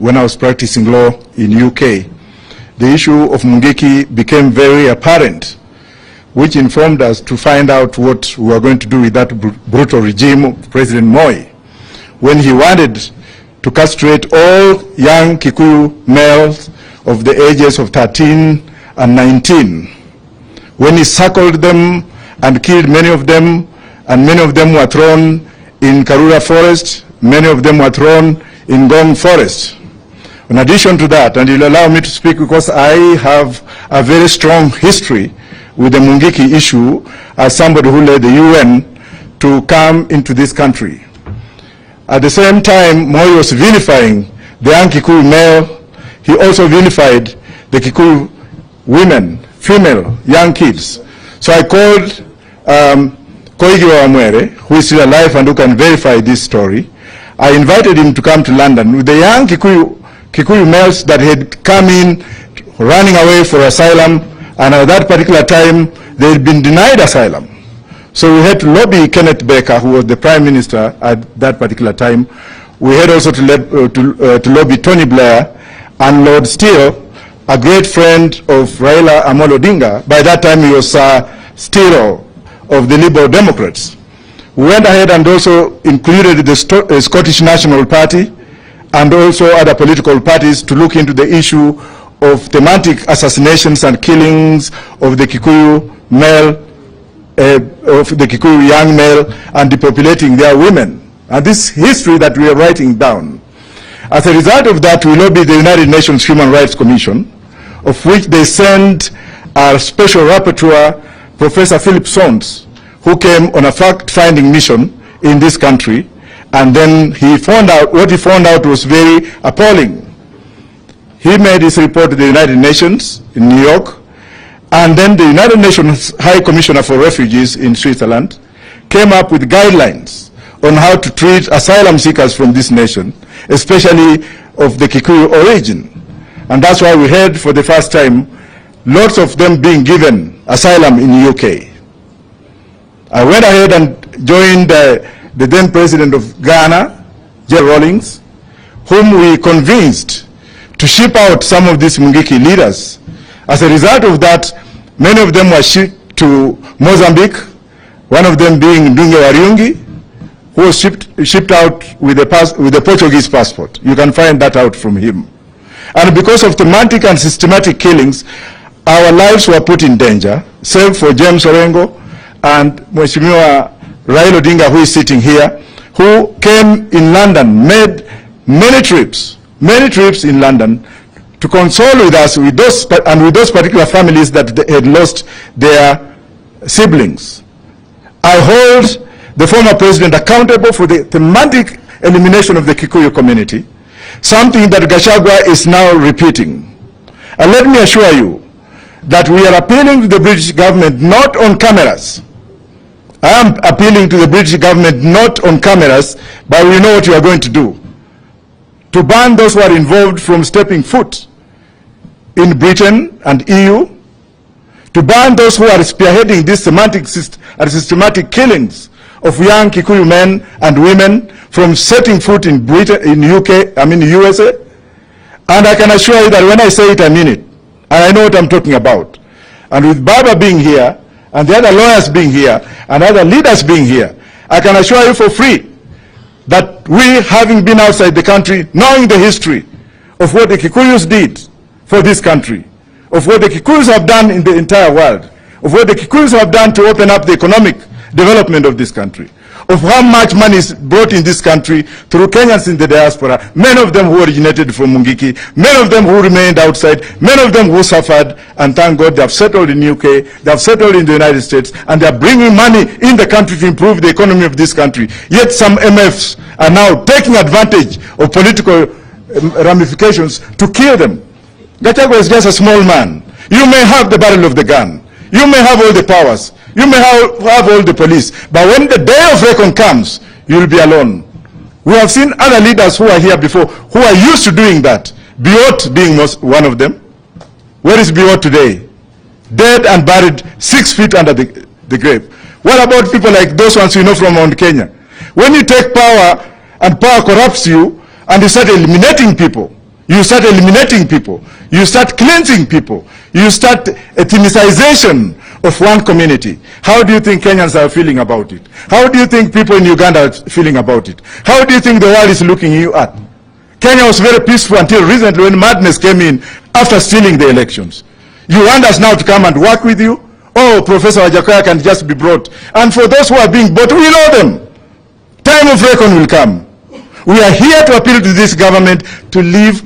When I was practicing law in UK, the issue of Mungiki became very apparent, which informed us to find out what we were going to do with that brutal regime of President Moi, when he wanted to castrate all young Kikuyu males of the ages of 13 and 19. When he circled them and killed many of them, and many of them were thrown in Karura Forest, many of them were thrown in Gong Forest. In addition to that, and you'll allow me to speak because I have a very strong history with the Mungiki issue as somebody who led the UN to come into this country. At the same time, Moi was vilifying the young Kikuyu male. He also vilified the Kikuyu women, female, young kids. So I called Koigi Wamwere, who is still alive and who can verify this story. I invited him to come to London with the young Kikuyu males that had come in running away for asylum, and at that particular time they had been denied asylum. So we had to lobby Kenneth Baker, who was the Prime Minister at that particular time. We had also to lobby Tony Blair and Lord Steele, a great friend of Raila Amolo Odinga. By that time he was Steele of the Liberal Democrats. We went ahead and also included the Scottish National Party and also other political parties to look into the issue of thematic assassinations and killings of the Kikuyu male, of the Kikuyu young male, and depopulating their women. And this history that we are writing down. As a result of that, we lobbied the United Nations Human Rights Commission, of which they sent our special rapporteur, Professor Philip Sons, who came on a fact-finding mission in this country. And then he found out, what he found out was very appalling. He made his report to the United Nations in New York, and then the United Nations High Commissioner for Refugees in Switzerland came up with guidelines on how to treat asylum seekers from this nation, especially of the Kikuyu origin. And that's why we heard for the first time lots of them being given asylum in the UK. I went ahead and joined the then president of Ghana, J. Rawlings, whom we convinced to ship out some of these Mungiki leaders. As a result of that, many of them were shipped to Mozambique, one of them being Ndunge Wariungi, who was shipped out with a Portuguese passport. You can find that out from him. And because of thematic and systematic killings, our lives were put in danger, save for James Orengo and Mheshimiwa Raila Odinga, who is sitting here, who came in London, made many trips in London to console with us with those particular families that had lost their siblings. I hold the former president accountable for the thematic elimination of the Kikuyu community, something that Gachagua is now repeating. And let me assure you that we are appealing to the British government not on cameras. I am appealing to the British government not on cameras, but we know what you are going to do. To ban those who are involved from stepping foot in Britain and EU, to ban those who are spearheading these systematic killings of young Kikuyu men and women from setting foot in Britain, in USA. And I can assure you that when I say it, I mean it. And I know what I'm talking about. And with Baba being here, and the other lawyers being here, and other leaders being here, I can assure you for free that we, having been outside the country, knowing the history of what the Kikuyus did for this country, of what the Kikuyus have done in the entire world, of what the Kikuyus have done to open up the economic development of this country, of how much money is brought in this country through Kenyans in the diaspora, many of them who originated from Mungiki, many of them who remained outside, many of them who suffered, and thank God they have settled in UK, they have settled in the United States, and they are bringing money in the country to improve the economy of this country. Yet some MFs are now taking advantage of political ramifications to kill them. Gachagua is just a small man. You may have the barrel of the gun. You may have all the powers. You may have all the police. But when the day of reckoning comes, you'll be alone. We have seen other leaders who are here before, who are used to doing that. Biot being one of them. Where is Biot today? Dead and buried 6 feet under the grave. What about people like those ones you know from Mount Kenya? When you take power and power corrupts you and you start eliminating people, You start eliminating people. You start cleansing people. You start ethnicization of one community. How do you think Kenyans are feeling about it? How do you think people in Uganda are feeling about it? How do you think the world is looking you at? Kenya was very peaceful until recently when madness came in after stealing the elections. You want us now to come and work with you? Oh, Professor Wajackoya can just be brought. And for those who are being brought, we know them. Time of reckoning will come. We are here to appeal to this government to leave